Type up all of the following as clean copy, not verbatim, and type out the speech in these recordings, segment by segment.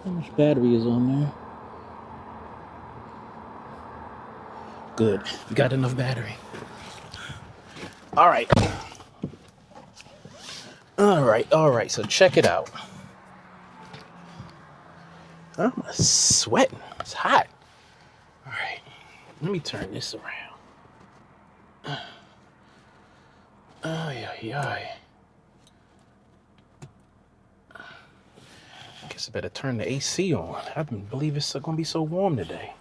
How much battery is on there? Good. We got enough battery. All right. All right. So check it out. I'm sweating. It's hot. All right. Let me turn this around. Oh, yeah. Guess I better turn the AC on. I didn't believe it's going to be so warm today.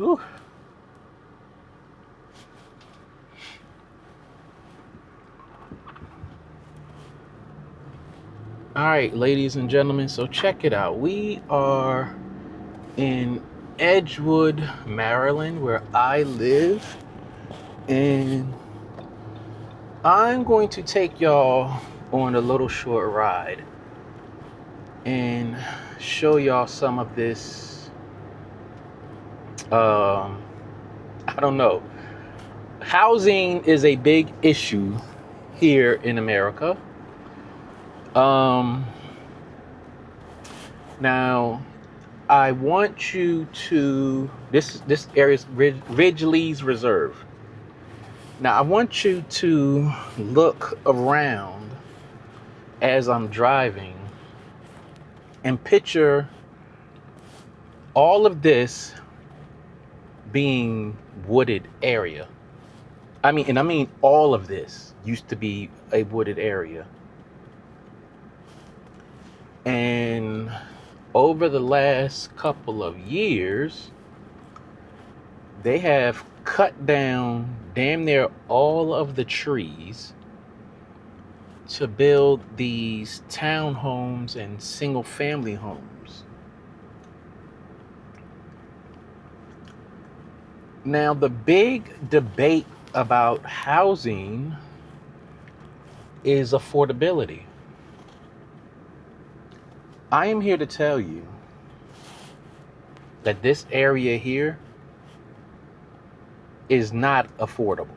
Ooh. All right, ladies and gentlemen, so check it out. We are in Edgewood, Maryland, where I live, and I'm going to take y'all on a little short ride and show y'all some of this, I don't know. Housing is a big issue here in America. Now, I want you to, this area is Ridgely's Reserve. Now, I want you to look around as I'm driving and picture all of this being wooded area. I mean all of this used to be a wooded area. And over the last couple of years, they have cut down damn near all of the trees to build these townhomes and single family homes. Now, the big debate about housing is affordability. I am here to tell you that this area here is not affordable.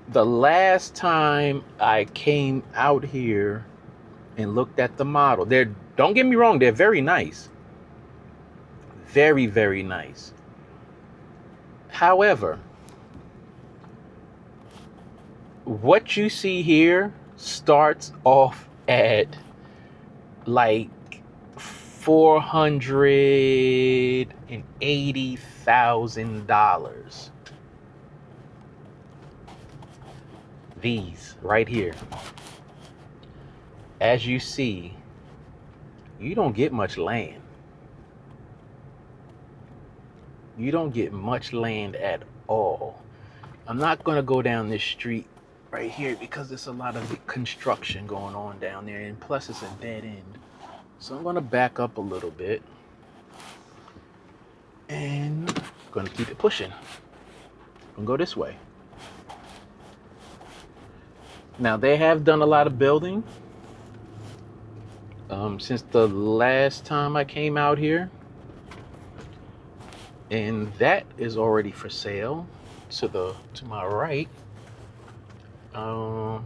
The last time I came out here and looked at the model, don't get me wrong, they're very nice. Very, very nice. However, what you see here starts off at like $480,000. These right here. As you see, you don't get much land. You don't get much land at all. I'm not going to go down this street right here because there's a lot of construction going on down there, and plus it's a dead end. So I'm going to back up a little bit and I'm going to keep it pushing. I'm going to go this way. Now, they have done a lot of building since the last time I came out here, and that is already for sale to my right. I'm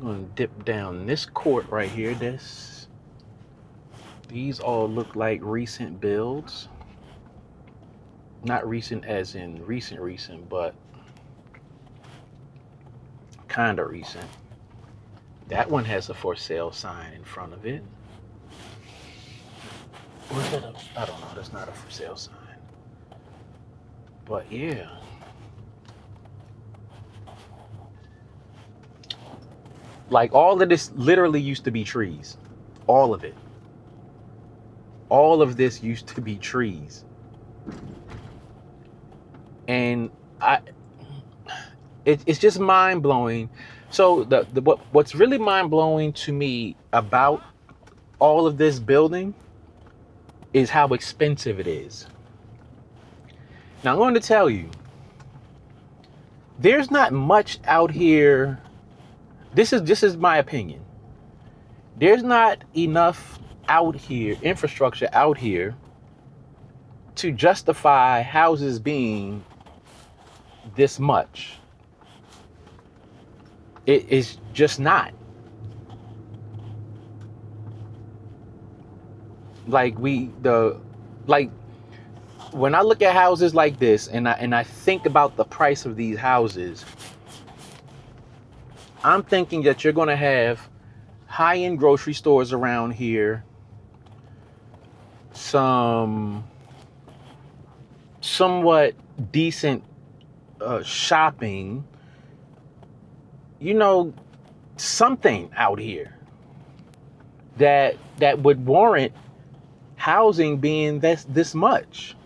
going to dip down this court right here. These all look like recent builds. Not recent as in recent, but kind of recent. That one has a for sale sign in front of it. Or is that I don't know, that's not a for sale sign. But yeah. Like, all of this literally used to be trees. All of it. All of this used to be trees. And it's just mind blowing. So what's really mind blowing to me about all of this building is how expensive it is. Now, I'm going to tell you, there's not much out here. This is my opinion. There's not enough out here, infrastructure out here, to justify houses being this much. It is just not. Like when I look at houses like this and I think about the price of these houses, I'm thinking that you're going to have high-end grocery stores around here, some somewhat decent shopping, something out here that would warrant housing being this much.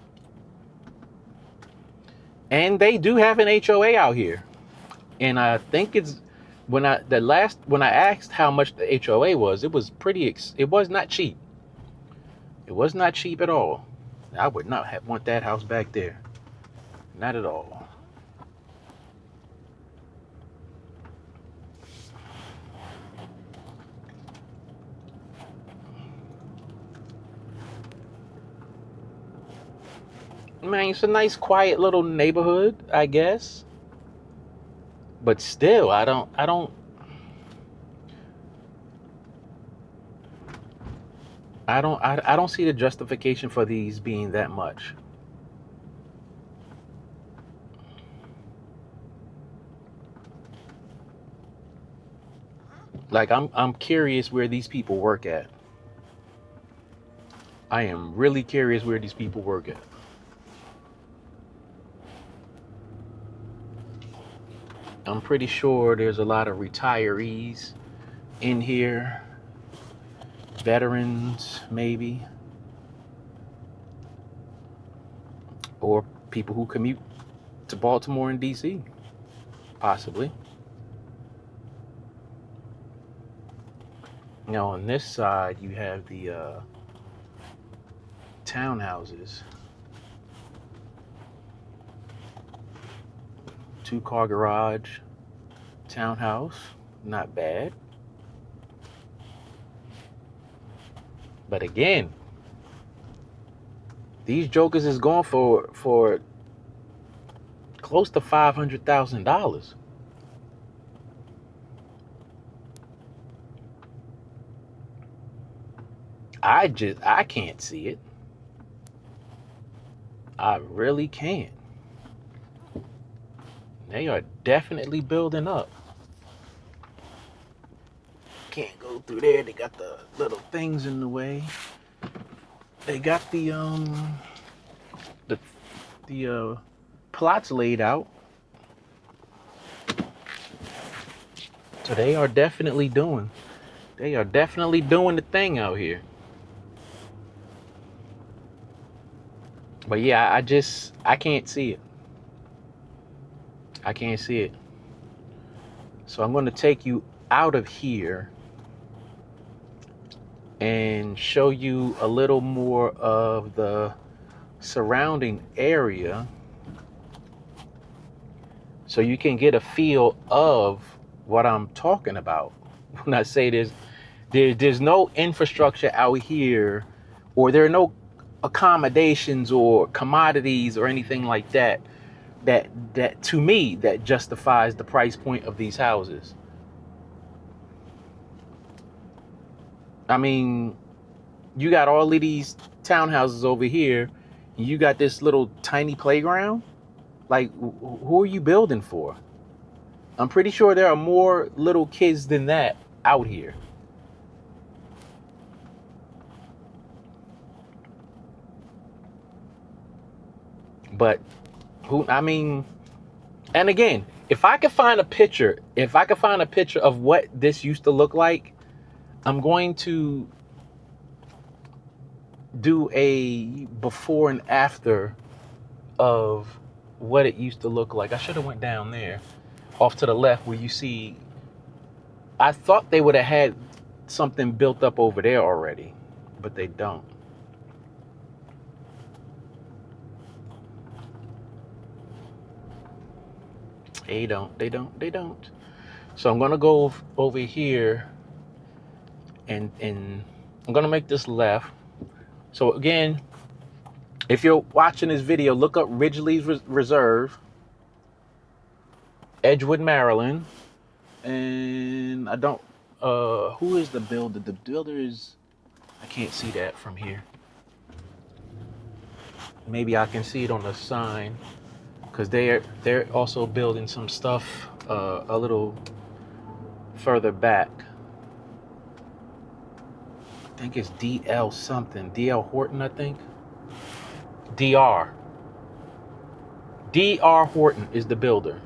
And they do have an HOA out here, and I think it's when I asked how much the HOA was, it was it was not cheap. It was not cheap at all. I would not want that house back there, not at all. Man, it's a nice, quiet little neighborhood, I guess. But still, I don't see the justification for these being that much. Like, I'm curious where these people work at. I am really curious where these people work at. I'm pretty sure there's a lot of retirees in here, veterans maybe, or people who commute to Baltimore and DC, possibly. Now on this side you have the townhouses. 2-car garage, townhouse, not bad. But again, these jokers is going for close to $500,000. I can't see it. I really can't. They are definitely building up. Can't go through there. They got the little things in the way. They got the plots laid out. So they are definitely doing the thing out here. But yeah, I can't see it. I can't see it. So I'm going to take you out of here and show you a little more of the surrounding area so you can get a feel of what I'm talking about when I say there's no infrastructure out here, or there are no accommodations or commodities or anything like that to me that justifies the price point of these houses. I mean, you got all of these townhouses over here, and you got this little tiny playground. Like, who are you building for? I'm pretty sure there are more little kids than that out here. But and again, if I could find a picture of what this used to look like, I'm going to do a before and after of what it used to look like. I should have went down there, off to the left where you see, I thought they would have had something built up over there already, but they don't. They don't. So I'm gonna go over here and I'm gonna make this left. So again, If you're watching this video, look up Ridgely's Reserve, Edgewood, Maryland. And I don't, who is the builder? The builder is, I can't see that from here. Maybe I can see it on the sign, because they're also building some stuff a little further back. I think it's DL something. DL Horton, I think. DR Horton is the builder.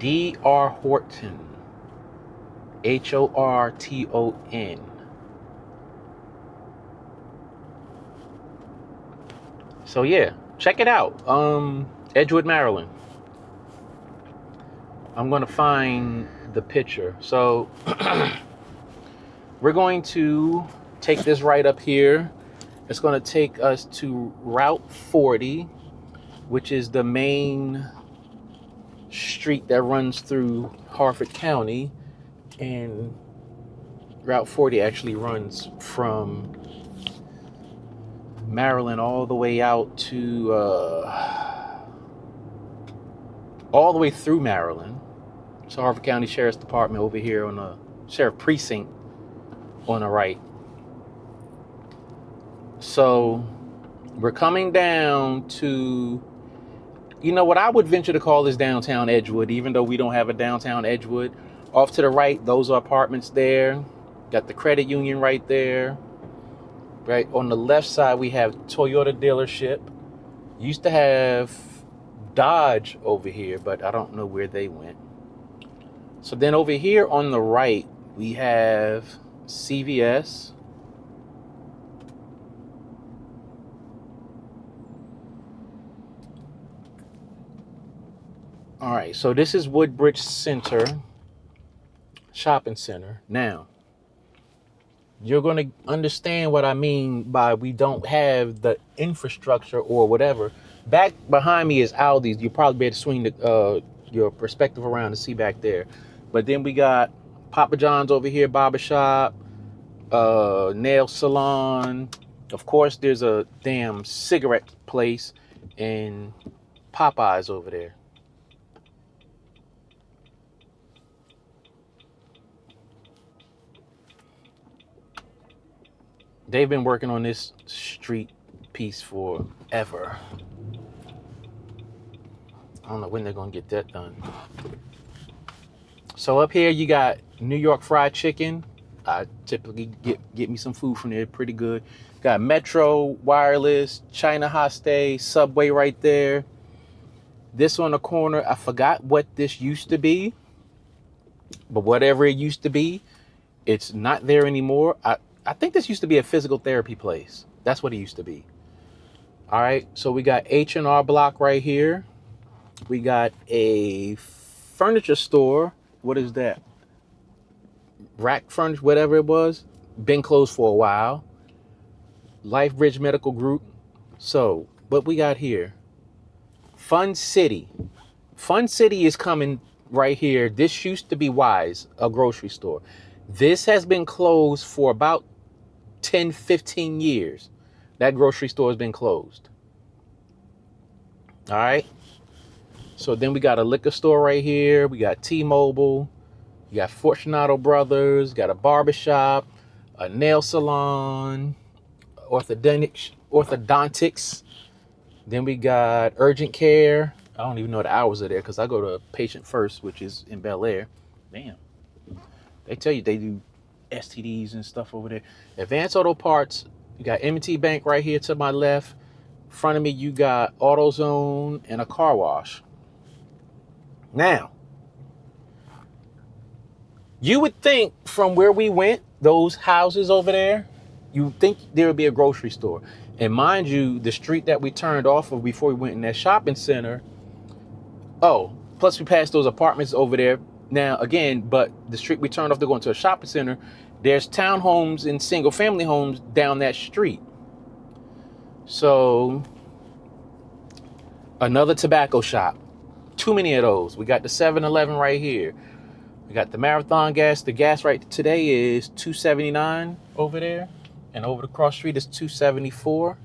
DR Horton. HORTON. So yeah, check it out. Edgewood, Maryland. I'm gonna find the picture. So we're going to take this right up here. It's gonna take us to Route 40, which is the main street that runs through Harford County. And Route 40 actually runs from Maryland all the way out to all the way through Maryland. So Harford County Sheriff's Department over here on the Sheriff Precinct on the right. So we're coming down to, you know what I would venture to call this downtown Edgewood, even though we don't have a downtown Edgewood. Off to the right, those are apartments there. Got the credit union right there. Right on the left side, we have Toyota dealership. Used to have Dodge over here, but I don't know where they went. So then over here on the right, we have CVS. All right, so this is Woodbridge Center Shopping Center. Now, you're going to understand what I mean by we don't have the infrastructure or whatever. Back behind me is Aldi's. You'll probably be able to swing your perspective around to see back there. But then we got Papa John's over here, barbershop, nail salon. Of course, there's a damn cigarette place and Popeyes over there. They've been working on this street piece forever. I don't know when they're going to get that done. So up here you got New York Fried Chicken. I typically get me some food from there, pretty good. Got Metro, Wireless, China Hostay, Subway right there. This on the corner, I forgot what this used to be. But whatever it used to be, it's not there anymore. I think this used to be a physical therapy place. That's what it used to be. All right, so we got H&R Block right here. We got a furniture store. What is that? Rack Furniture, whatever it was. Been closed for a while. LifeBridge Medical Group. So, what we got here? Fun City. Fun City is coming right here. This used to be Wise, a grocery store. This has been closed for about 10, 15 years. That grocery store has been closed. All right. So then we got a liquor store right here. We got T-Mobile. You got Fortunato Brothers. Got a barbershop, a nail salon, orthodontics. Then we got urgent care. I don't even know the hours are there because I go to Patient First, which is in Bel Air. Damn. They tell you they do STDs and stuff over there. Advanced Auto Parts. You got M&T Bank right here to my left. In front of me, you got AutoZone and a car wash. Now, you would think from where we went, those houses over there, you would think there would be a grocery store. And mind you, the street that we turned off of before we went in that shopping center, plus we passed those apartments over there. Now, again, but the street we turned off to go into a shopping center, there's townhomes and single family homes down that street. So, another tobacco shop. Too many of those. We got the 7-Eleven right here. We got the Marathon gas. The gas right today is $2.79 over there. and over the cross street is 274.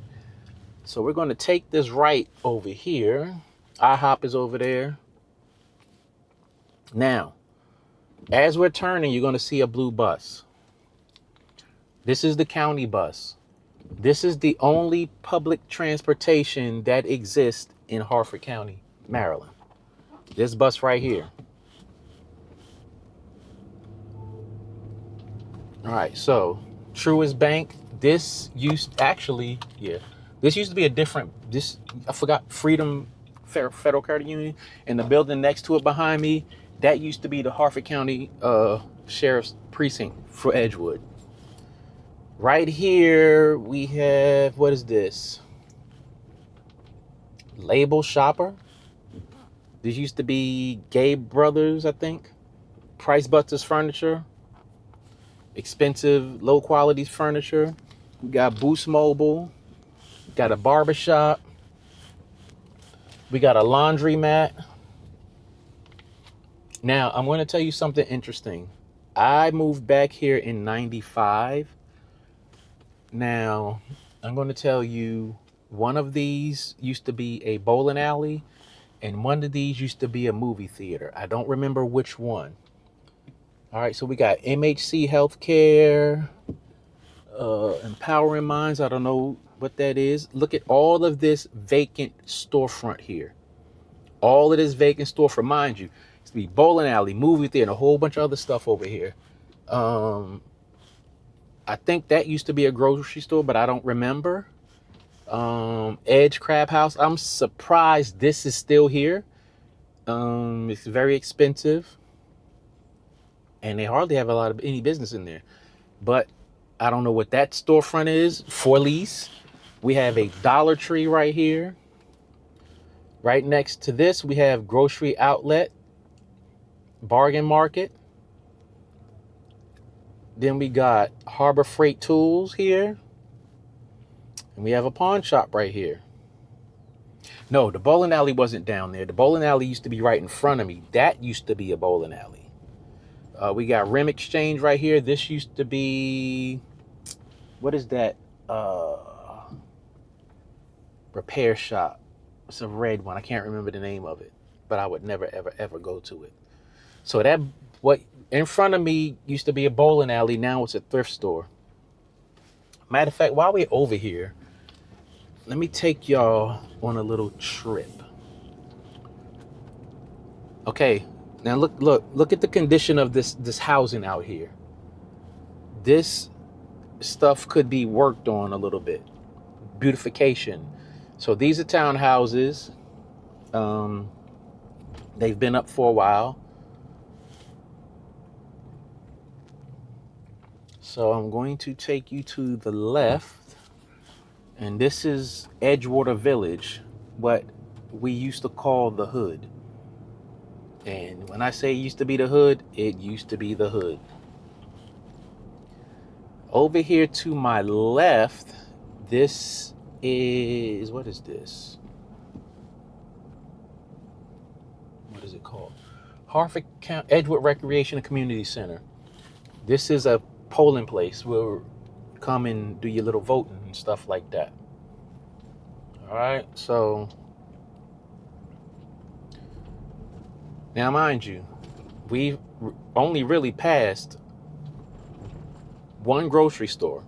So we're going to take this right over here. IHOP is over there. Now, as we're turning, you're going to see a blue bus. This is the county bus. This is the only public transportation that exists in Harford County, Maryland. This bus right here. All right, so Truist Bank. This used to be a different, I forgot, Freedom Federal Credit Union, and the building next to it behind me, that used to be the Harford County Sheriff's Precinct for Edgewood. Right here, we have, what is this? Label Shopper. This used to be Gabe Brothers, I think. Price Busters Furniture. Expensive, low quality furniture. We got Boost Mobile. Got a barbershop. We got a laundromat. Now, I'm going to tell you something interesting. I moved back here in 95. Now, I'm going to tell you, one of these used to be a bowling alley, and one of these used to be a movie theater. I don't remember which one. All right, so we got MHC Healthcare, Empowering Minds. I don't know what that is. Look at all of this vacant storefront here. All of this vacant storefront, mind you. It used to be bowling alley, movie theater, and a whole bunch of other stuff over here. I think that used to be a grocery store, but I don't remember. Edge Crab House. I'm surprised this is still here. It's very expensive, and they hardly have any business in there. But I don't know what that storefront is for lease. We have a Dollar Tree right here. Right next to this, we have Grocery Outlet, Bargain Market. Then we got Harbor Freight Tools here. And we have a pawn shop right here. No, the bowling alley wasn't down there. The bowling alley used to be right in front of me. That used to be a bowling alley. We got Rim Exchange right here. This used to be, what is that? Repair shop. It's a red one. I can't remember the name of it, but I would never, ever, ever go to it. So that, what in front of me used to be a bowling alley. Now it's a thrift store. Matter of fact, while we're over here, let me take y'all on a little trip. Okay, now look at the condition of this housing out here. This stuff could be worked on a little bit. Beautification. So these are townhouses. They've been up for a while. So I'm going to take you to the left, and this is Edgewater Village, what we used to call the hood. And when I say it used to be the hood, it used to be the hood. Over here to my left, this is, what is this? What is it called? Harford County Edgewood Recreation and Community Center. This is a polling place where come and do your little voting and stuff like that. All right, so now mind you, we've only really passed one grocery store,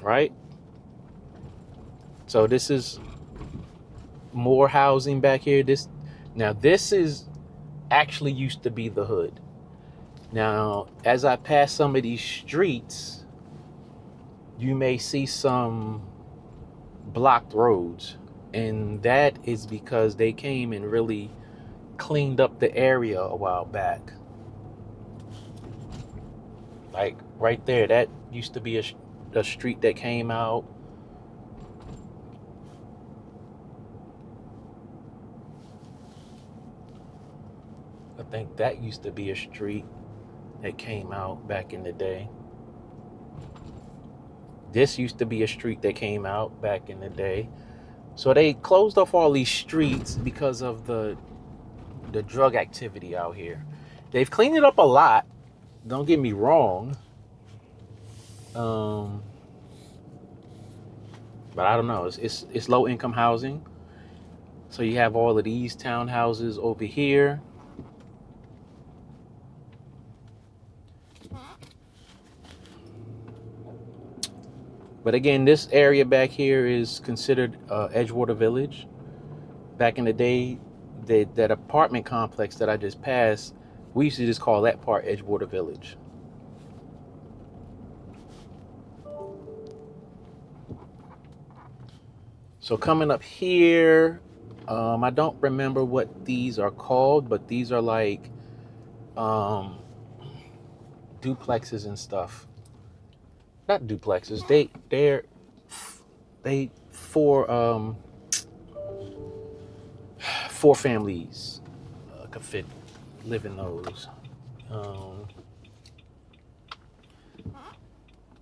right? So this is more housing back here. This is actually used to be the hood. Now, as I pass some of these streets, you may see some blocked roads, and that is because they came and really cleaned up the area a while back. Like right there, that used to be a street that came out. I think that used to be a street that came out back in the day. This used to be a street that came out back in the day. So they closed off all these streets because of the drug activity out here. They've cleaned it up a lot. Don't get me wrong. Um, but I don't know. It's low income housing. So you have all of these townhouses over here. But again, this area back here is considered Edgewater Village. Back in the day, that apartment complex that I just passed, we used to just call that part Edgewater Village. So coming up here, I don't remember what these are called, but these are like duplexes and stuff. Not duplexes. They four families could fit live in those.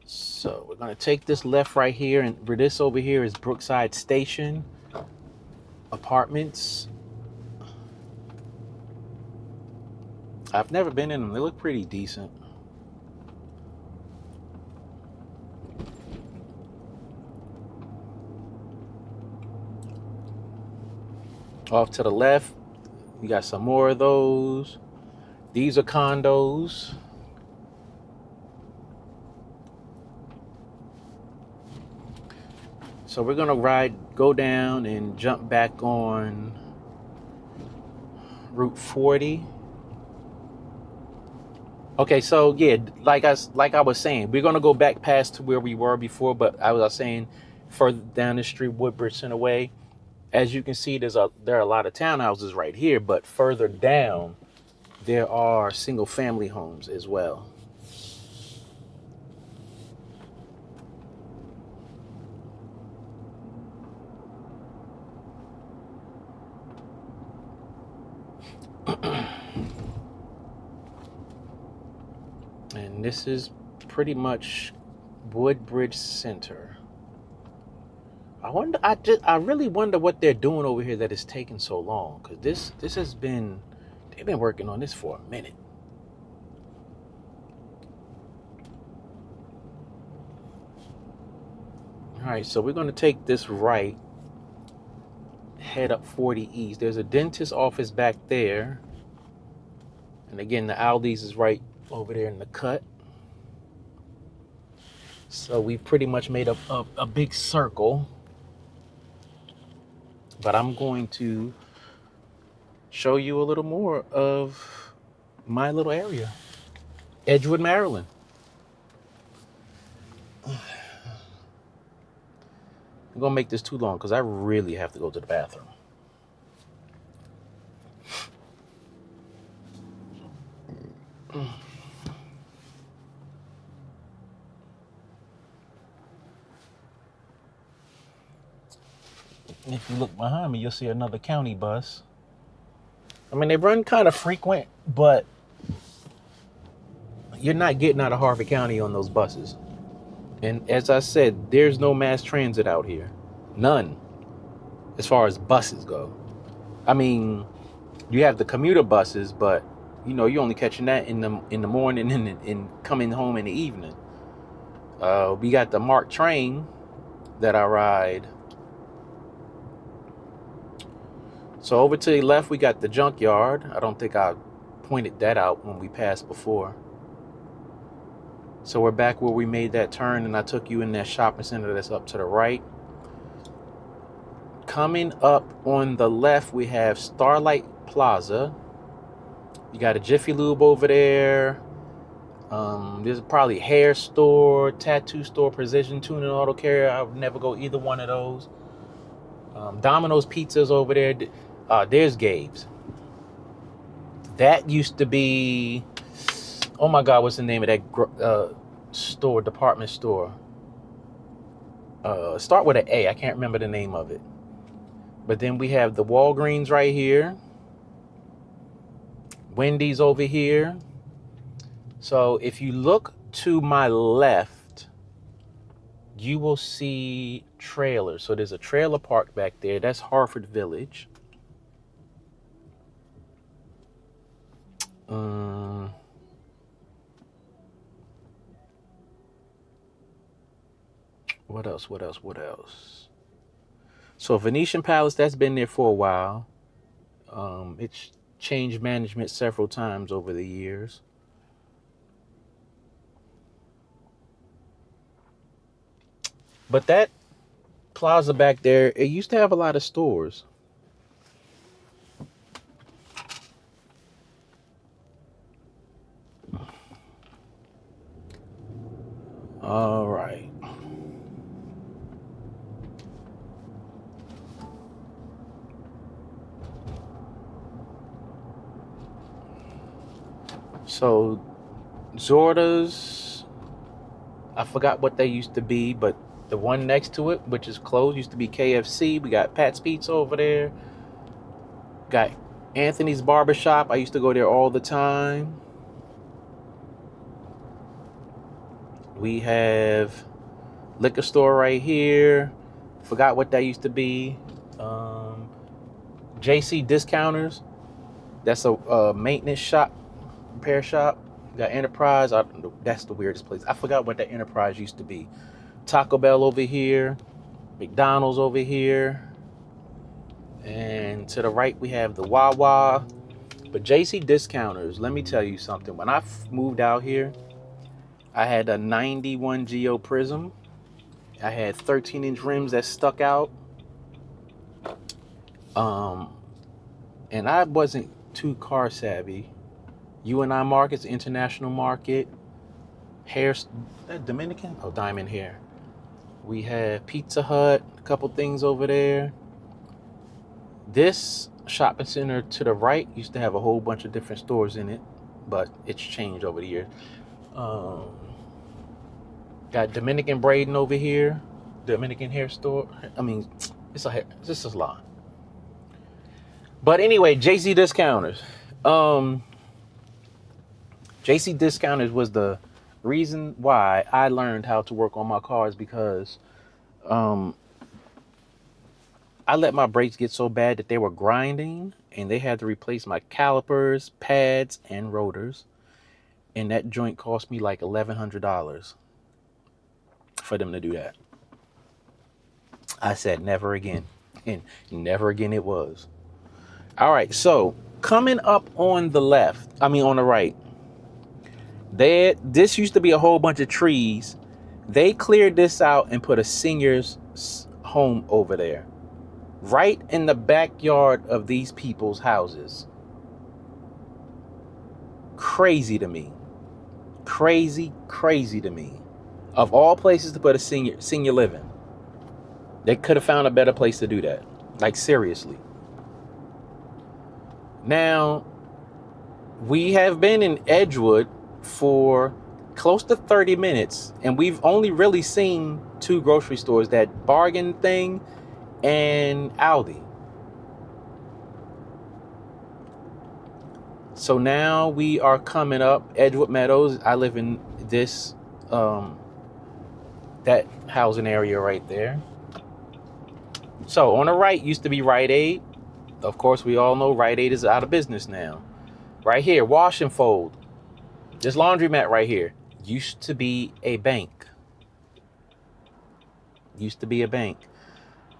So we're gonna take this left right here, and this over here is Brookside Station Apartments. I've never been in them. They look pretty decent. Off to the left, you got some more of those. These are condos. So we're gonna go down and jump back on Route 40. Okay, so yeah, like I was saying, we're gonna go back past to where we were before, but I was saying further down the street, Woodbridge Center Way. As you can see, there are a lot of townhouses right here, but further down, there are single family homes as well. And this is pretty much Woodbridge Center. I really wonder what they're doing over here that is taking so long, because they've been working on this for a minute. All right, so we're going to take this right, head up 40 East. There's a dentist office back there. And again, the Aldi's is right over there in the cut. So we pretty much made a big circle. But I'm going to show you a little more of my little area. Edgewood, Maryland. I'm going to make this too long because I really have to go to the bathroom. If you look behind me, you'll see another county bus. I mean, they run kind of frequent, but you're not getting out of Harford County on those buses. And as I said, there's no mass transit out here. None. As far as buses go. I mean, you have the commuter buses, but you're only catching that in the morning and coming home in the evening. We got the MARC train that I ride. So over to the left, we got the junkyard. I don't think I pointed that out when we passed before. So we're back where we made that turn, and I took you in that shopping center that's up to the right. Coming up on the left, we have Starlight Plaza. You got a Jiffy Lube over there. There's probably hair store, tattoo store, precision tuning, auto care. I would never go either one of those. Domino's Pizza's over there. There's Gabe's. That used to be, oh my God, what's the name of that store, department store? Start with an A. I can't remember the name of it. But then we have the Walgreens right here. Wendy's over here. So if you look to my left, you will see trailers. So there's a trailer park back there. That's Harford Village. What else? What else? What else? So Venetian Palace, that's been there for a while. It's changed management several times over the years. But that plaza back there, it used to have a lot of stores. All right. So Zorda's, I forgot what they used to be, but the one next to it, which is closed, used to be KFC. We got Pat's Pizza over there. Got Anthony's Barbershop. I used to go there all the time. We have liquor store right here. Forgot what that used to be. JC Discounters. That's a maintenance shop, repair shop. Got Enterprise. That's the weirdest place. I forgot what that Enterprise used to be. Taco Bell over here. McDonald's over here. And to the right, we have the Wawa. But JC Discounters, let me tell you something. When I moved out here, I had a 91 Geo Prism. I had 13-inch rims that stuck out. And I wasn't too car savvy. UNI Market's international market. Hair, Dominican? Oh, Diamond Hair. We have Pizza Hut, a couple things over there. This shopping center to the right used to have a whole bunch of different stores in it, but it's changed over the years. Got Dominican Braiding over here, Dominican hair store. I mean, it's a salon. But anyway, JC Discounters. JC Discounters was the reason why I learned how to work on my cars, because I let my brakes get so bad that they were grinding, and they had to replace my calipers, pads, and rotors. And that joint cost me like $1,100 for them to do that. I said never again, and never again it was. All right, so coming up on the right, this used to be a whole bunch of trees. They cleared this out and put a senior's home over there, right in the backyard of these people's houses. Crazy to me. Crazy to me. Of all places to put a senior living, they could have found a better place to do that. Like, seriously. Now, we have been in Edgewood for close to 30 minutes, and we've only really seen two grocery stores, that Bargain thing and Aldi. So now we are coming up Edgewood Meadows. I live in this that housing area right there. So on the right used to be Rite Aid. Of course, we all know Rite Aid is out of business now. Right here, Wash and Fold. This laundromat right here used to be a bank.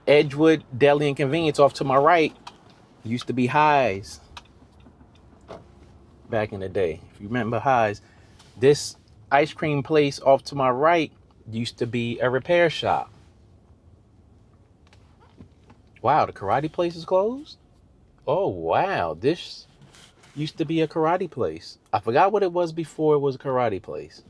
Edgewood Deli and Convenience off to my right used to be Highs back in the day. If you remember Highs, this ice cream place off to my right used to be a repair shop. Wow, the karate place is closed? Oh, wow. This used to be a karate place. I forgot what it was before it was a karate place.